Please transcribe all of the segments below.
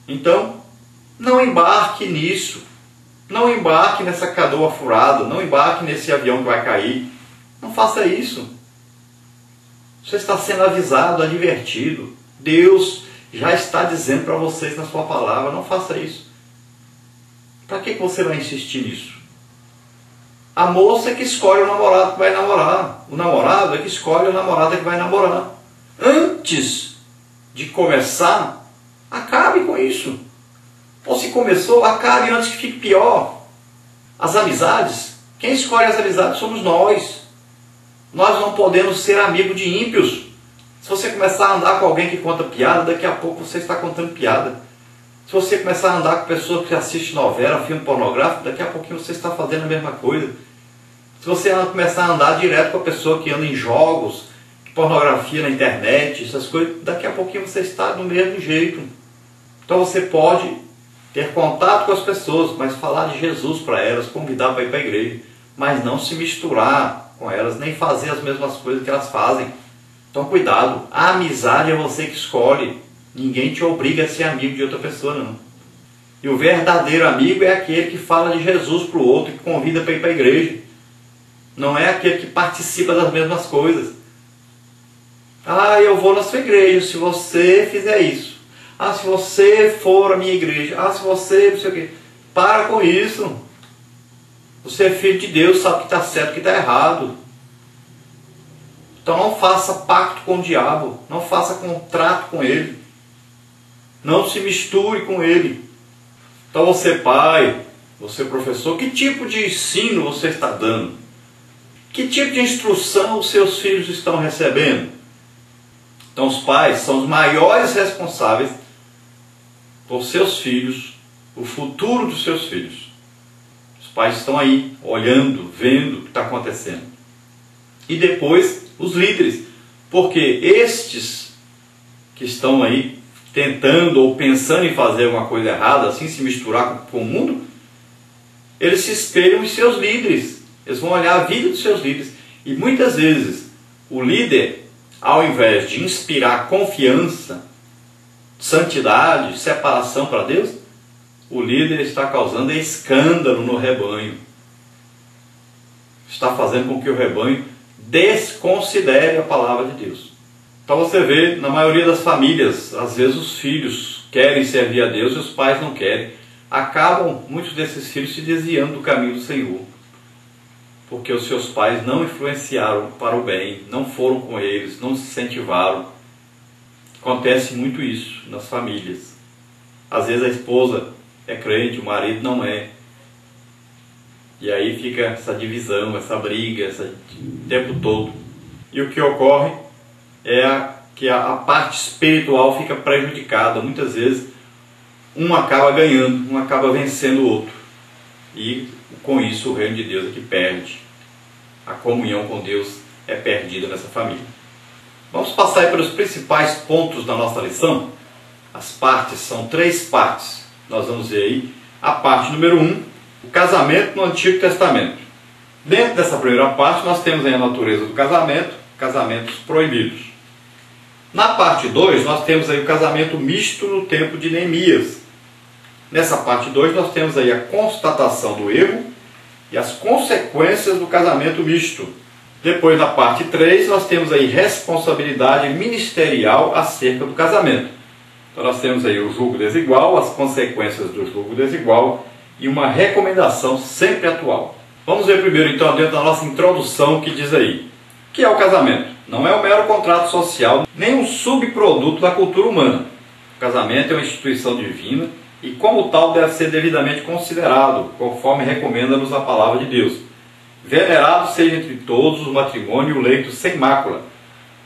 Então, não embarque nisso. Não embarque nessa canoa furada. Não embarque nesse avião que vai cair. Não faça isso. Você está sendo avisado, advertido. Deus já está dizendo para vocês na sua palavra, não faça isso. Para que você vai insistir nisso? A moça é que escolhe o namorado que vai namorar. O namorado é que escolhe a namorada que vai namorar. Antes de começar, acabe com isso. Ou se começou, acabe antes que fique pior. As amizades, quem escolhe as amizades somos nós. Nós não podemos ser amigos de ímpios. Se você começar a andar com alguém que conta piada, daqui a pouco você está contando piada. Se você começar a andar com pessoas que assistem novela, filme pornográfico, daqui a pouquinho você está fazendo a mesma coisa. Se você começar a andar direto com a pessoa que anda em jogos, pornografia na internet, essas coisas, daqui a pouquinho você está do mesmo jeito. Então você pode ter contato com as pessoas, mas falar de Jesus para elas, convidar para ir para a igreja, mas não se misturar com elas, nem fazer as mesmas coisas que elas fazem. Então cuidado, a amizade é você que escolhe. Ninguém te obriga a ser amigo de outra pessoa, não. E o verdadeiro amigo é aquele que fala de Jesus para o outro, que convida para ir para a igreja. Não é aquele que participa das mesmas coisas. Ah, eu vou na sua igreja se você fizer isso. Ah, se você for à minha igreja. Ah, se você... não sei o quê. Para com isso. Você é filho de Deus, sabe que está certo e que está errado. Então não faça pacto com o diabo. Não faça contrato com ele. Não se misture com ele. Então você pai, você professor, que tipo de ensino você está dando? Que tipo de instrução os seus filhos estão recebendo? Então os pais são os maiores responsáveis por seus filhos, o futuro dos seus filhos. Os pais estão aí, olhando, vendo o que está acontecendo. E depois os líderes, porque estes que estão aí tentando ou pensando em fazer alguma coisa errada, assim se misturar com o mundo, eles se espelham em seus líderes. Eles vão olhar a vida dos seus líderes. E muitas vezes o líder, ao invés de inspirar confiança, santidade, separação para Deus, o líder está causando escândalo no rebanho. Está fazendo com que o rebanho desconsidere a palavra de Deus. Então você vê, na maioria das famílias, às vezes os filhos querem servir a Deus e os pais não querem. Acabam muitos desses filhos se desviando do caminho do Senhor. Porque os seus pais não influenciaram para o bem, não foram com eles, não se incentivaram. Acontece muito isso nas famílias. Às vezes a esposa é crente, o marido não é. E aí fica essa divisão, essa briga, o tempo todo. E o que ocorre é que a parte espiritual fica prejudicada. Muitas vezes um acaba ganhando, um acaba vencendo o outro. E com isso o reino de Deus é que perde. A comunhão com Deus é perdida nessa família. Vamos passar aí pelos principais pontos da nossa lição. As partes, são 3 partes. Nós vamos ver aí a parte número 1, o casamento no Antigo Testamento. Dentro dessa primeira parte nós temos aí a natureza do casamento, casamentos proibidos. Na parte 2 nós temos aí o casamento misto no tempo de Neemias. Nessa parte 2 nós temos aí a constatação do erro e as consequências do casamento misto. Depois, na parte 3, nós temos aí responsabilidade ministerial acerca do casamento. Então nós temos aí o julgo desigual, as consequências do julgo desigual e uma recomendação sempre atual. Vamos ver primeiro então dentro da nossa introdução que diz aí. O que é o casamento? Não é um mero contrato social, nem um subproduto da cultura humana. O casamento é uma instituição divina e como tal deve ser devidamente considerado, conforme recomenda-nos a palavra de Deus. Venerado seja entre todos o matrimônio e o leito sem mácula.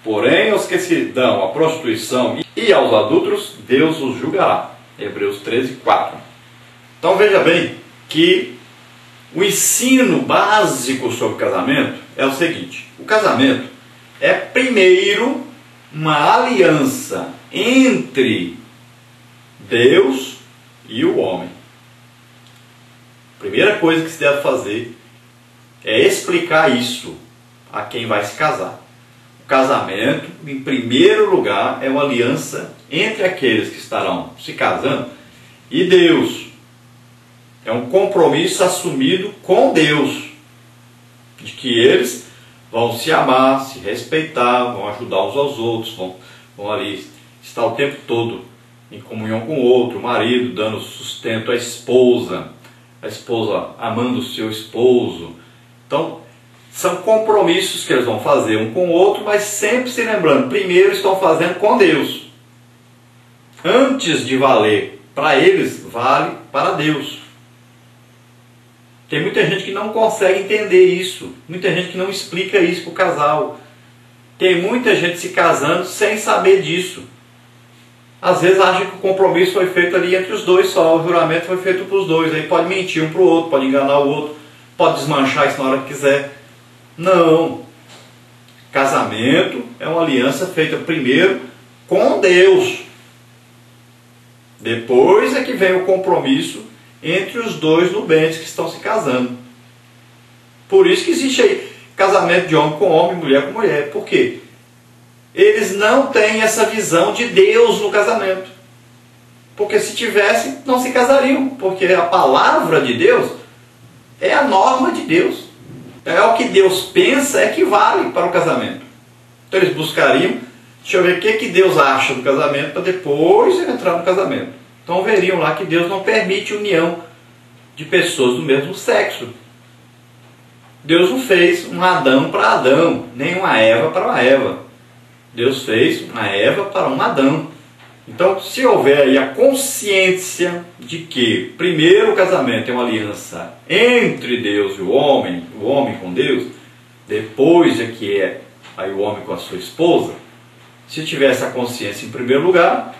Porém, aos que se dão à prostituição e aos adúlteros, Deus os julgará. Hebreus 13, 4. Então veja bem que o ensino básico sobre o casamento é o seguinte. O casamento é primeiro uma aliança entre Deus e o homem. A primeira coisa que se deve fazer é explicar isso a quem vai se casar. O casamento, em primeiro lugar, é uma aliança entre aqueles que estarão se casando e Deus. É um compromisso assumido com Deus, de que eles vão se amar, se respeitar, vão ajudar uns aos outros, vão ali estar o tempo todo em comunhão com o outro, o marido dando sustento à esposa, a esposa amando o seu esposo. Então, são compromissos que eles vão fazer um com o outro, mas sempre se lembrando, primeiro estão fazendo com Deus. Antes de valer para eles, vale para Deus. Tem muita gente que não consegue entender isso, muita gente que não explica isso para o casal. Tem muita gente se casando sem saber disso. Às vezes acha que o compromisso foi feito ali entre os dois só, o juramento foi feito para os dois, aí pode mentir um para o outro, pode enganar o outro, pode desmanchar isso na hora que quiser. Não. Casamento é uma aliança feita primeiro com Deus. Depois é que vem o compromisso entre os dois nubentes que estão se casando. Por isso que existe aí casamento de homem com homem, mulher com mulher. Por quê? Eles não têm essa visão de Deus no casamento. Porque se tivessem, não se casariam. Porque a palavra de Deus é a norma de Deus. É o que Deus pensa é que vale para o casamento. Então eles buscariam, deixa eu ver o que Deus acha do casamento, para depois entrar no casamento. Então veriam lá que Deus não permite união de pessoas do mesmo sexo. Deus não fez um Adão para Adão, nem uma Eva para uma Eva. Deus fez uma Eva para um Adão. Então, se houver aí a consciência de que primeiro o casamento é uma aliança entre Deus e o homem com Deus, depois é que é aí o homem com a sua esposa, se tiver essa consciência em primeiro lugar,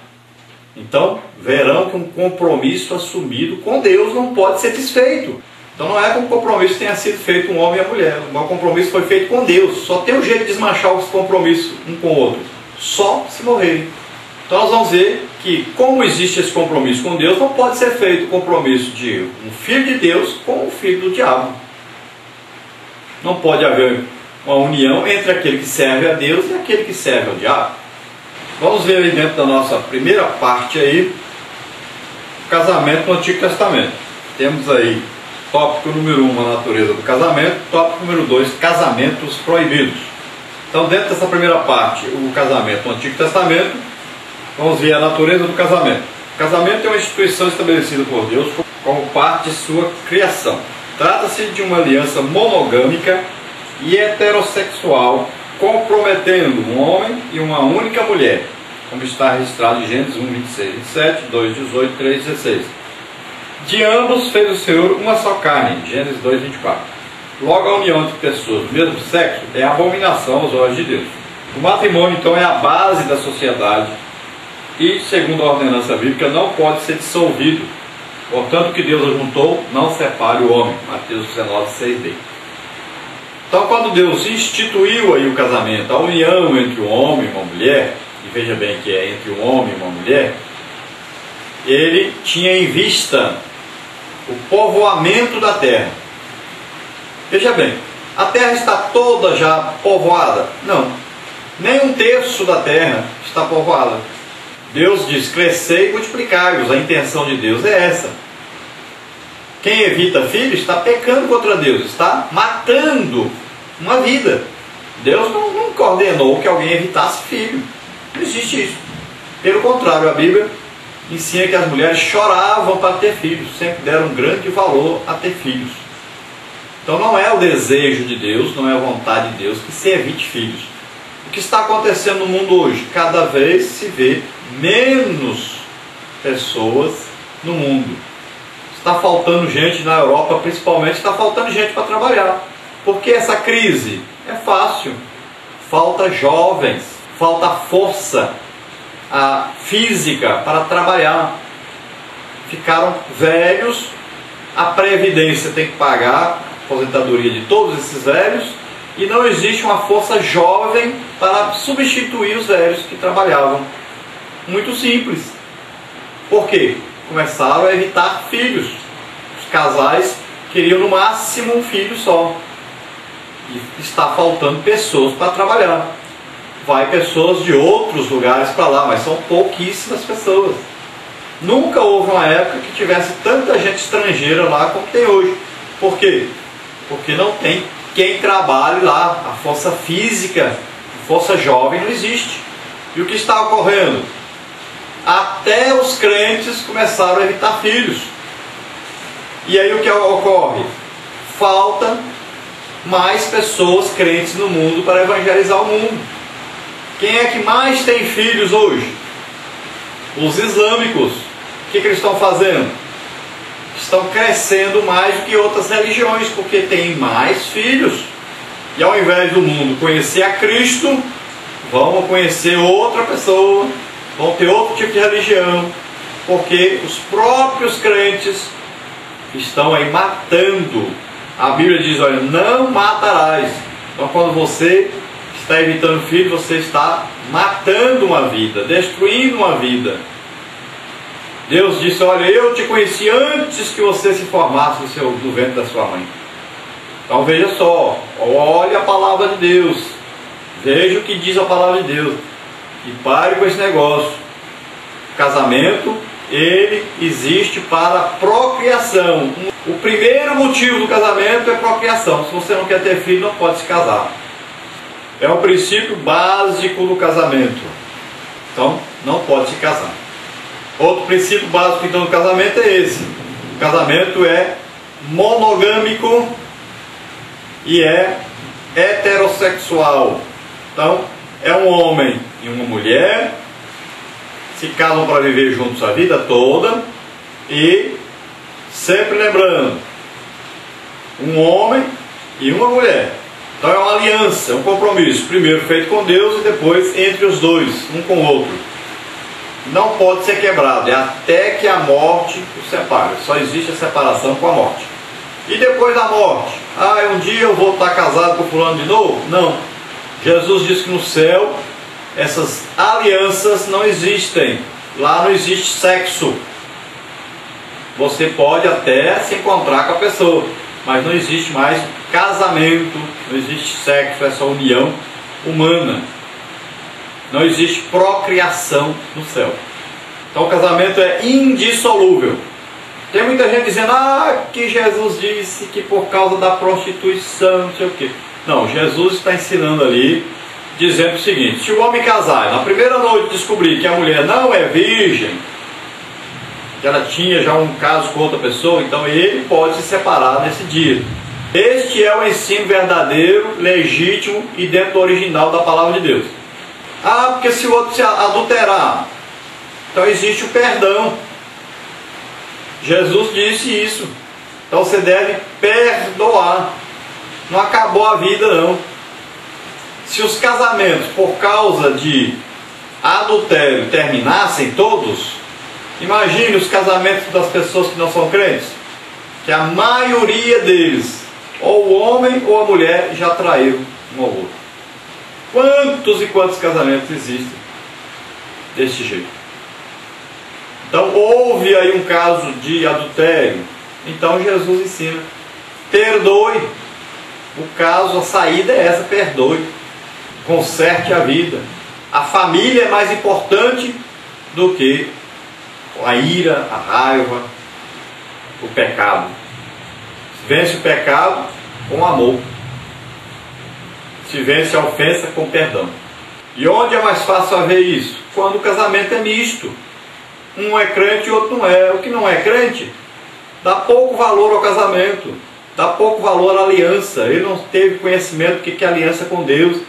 então verão que um compromisso assumido com Deus não pode ser desfeito. Então não é que um compromisso tenha sido feito um homem e a mulher. O compromisso foi feito com Deus. Só tem um jeito de desmanchar os compromissos um com o outro. Só se morrerem. Então nós vamos ver que, como existe esse compromisso com Deus, não pode ser feito o compromisso de um filho de Deus com um filho do diabo. Não pode haver uma união entre aquele que serve a Deus e aquele que serve ao diabo. Vamos ver aí dentro da nossa primeira parte aí, o casamento no Antigo Testamento. Temos aí tópico número 1, a natureza do casamento. Tópico número 2, casamentos proibidos. Então, dentro dessa primeira parte, o casamento no Antigo Testamento, vamos ver a natureza do casamento. O casamento é uma instituição estabelecida por Deus como parte de sua criação. Trata-se de uma aliança monogâmica e heterossexual, comprometendo um homem e uma única mulher, como está registrado em Gênesis 1, 26, 27, 2, 18, 3, 16. De ambos fez o Senhor uma só carne, Gênesis 2, 24. Logo, a união entre pessoas do mesmo sexo é abominação aos olhos de Deus. O matrimônio, então, é a base da sociedade e, segundo a ordenança bíblica, não pode ser dissolvido. Portanto, o que Deus ajuntou, não separe o homem. Mateus 19, 6b. Então, quando Deus instituiu aí o casamento, a união entre um homem e uma mulher, e veja bem que é entre um homem e uma mulher, ele tinha em vista o povoamento da terra. Veja bem, a terra está toda já povoada? Não, nem um terço da terra está povoada. Deus diz, crescei e multiplicai-vos. A intenção de Deus é essa. Quem evita filhos está pecando contra Deus, está matando uma vida. Deus não coordenou que alguém evitasse filho. Não existe isso. Pelo contrário, a Bíblia ensina que as mulheres choravam para ter filhos, sempre deram um grande valor a ter filhos. Então não é o desejo de Deus, não é a vontade de Deus que se evite filhos. O que está acontecendo no mundo hoje? Cada vez se vê menos pessoas no mundo. Está faltando gente na Europa, principalmente, está faltando gente para trabalhar. Por que essa crise? É fácil. Falta jovens, falta força física para trabalhar. Ficaram velhos, a Previdência tem que pagar a aposentadoria de todos esses velhos e não existe uma força jovem para substituir os velhos que trabalhavam. Muito simples. Por quê? Começaram a evitar filhos. Os casais queriam no máximo um filho só. E está faltando pessoas para trabalhar. Vai pessoas de outros lugares para lá, mas são pouquíssimas pessoas. Nunca houve uma época que tivesse tanta gente estrangeira lá como tem hoje. Por quê? Porque não tem quem trabalhe lá. A força física, a força jovem não existe. E o que está ocorrendo? Até os crentes começaram a evitar filhos. E aí o que ocorre? Falta mais pessoas crentes no mundo para evangelizar o mundo. Quem é que mais tem filhos hoje? Os islâmicos. O que eles estão fazendo? Estão crescendo mais do que outras religiões, porque têm mais filhos. E ao invés do mundo conhecer a Cristo, vão conhecer outra pessoa, vão ter outro tipo de religião, porque os próprios crentes estão aí matando. A Bíblia diz, olha, não matarás. Então quando você está evitando filho, você está matando uma vida, destruindo uma vida. Deus disse, olha, eu te conheci antes que você se formasse do ventre da sua mãe. Então veja só, olhe a palavra de Deus, veja o que diz a palavra de Deus, e pare com esse negócio. O casamento, ele existe para procriação. O primeiro motivo do casamento é procriação. Se você não quer ter filho, não pode se casar. É o princípio básico do casamento. Então, não pode se casar. Outro princípio básico então do casamento é esse. O casamento é monogâmico e é heterossexual. Então, é um homem e uma mulher, se casam para viver juntos a vida toda, e sempre lembrando, um homem e uma mulher. Então é uma aliança, é um compromisso, primeiro feito com Deus e depois entre os dois, um com o outro. Não pode ser quebrado, é até que a morte os separe. Só existe a separação com a morte. E depois da morte? Um dia eu vou estar casado com fulano de novo? Não. Jesus diz que no céu essas alianças não existem. Lá não existe sexo. Você pode até se encontrar com a pessoa, mas não existe mais casamento, não existe sexo, essa união humana. Não existe procriação no céu. Então o casamento é indissolúvel. Tem muita gente dizendo, que Jesus disse que por causa da prostituição, não sei o quê. Não, Jesus está ensinando ali, dizendo o seguinte, se o homem casar, na primeira noite descobrir que a mulher não é virgem, que ela tinha já um caso com outra pessoa, então ele pode se separar nesse dia. Este é o ensino verdadeiro, legítimo e dentro do original da palavra de Deus. Porque se o outro se adulterar, então existe o perdão. Jesus disse isso. Então você deve perdoar. Não acabou a vida não. Se os casamentos por causa de adultério terminassem todos, imagine os casamentos das pessoas que não são crentes, que a maioria deles, ou o homem ou a mulher, já traiu um ao outro. Quantos e quantos casamentos existem desse jeito? Então houve aí um caso de adultério. Então Jesus ensina, perdoe. O caso, a saída é essa, perdoe. Conserte a vida. A família é mais importante do que a ira, a raiva, o pecado. Vence o pecado com amor. Se vence a ofensa com perdão. E onde é mais fácil haver isso? Quando o casamento é misto. Um é crente e o outro não é. O que não é crente dá pouco valor ao casamento, dá pouco valor à aliança. Ele não teve conhecimento do que é aliança com Deus.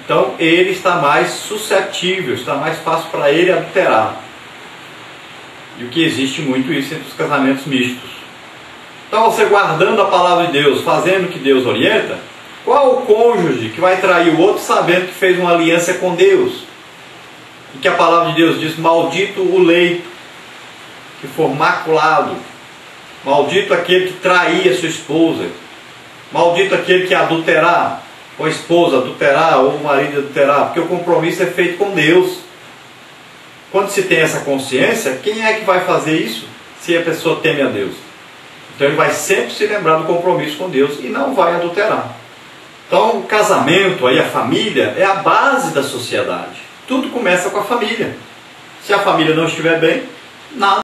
Então ele está mais suscetível, está mais fácil para ele adulterar. E o que existe muito isso entre os casamentos mistos. Então você guardando a palavra de Deus, fazendo o que Deus orienta, qual o cônjuge que vai trair o outro sabendo que fez uma aliança com Deus? E que a palavra de Deus diz, maldito o leito que for maculado, maldito aquele que trair a sua esposa, maldito aquele que adulterar, ou a esposa adulterar, ou o marido adulterar, porque o compromisso é feito com Deus. Quando se tem essa consciência, quem é que vai fazer isso? Se a pessoa teme a Deus. Então ele vai sempre se lembrar do compromisso com Deus e não vai adulterar. Então o casamento, aí a família, é a base da sociedade. Tudo começa com a família. Se a família não estiver bem, nada.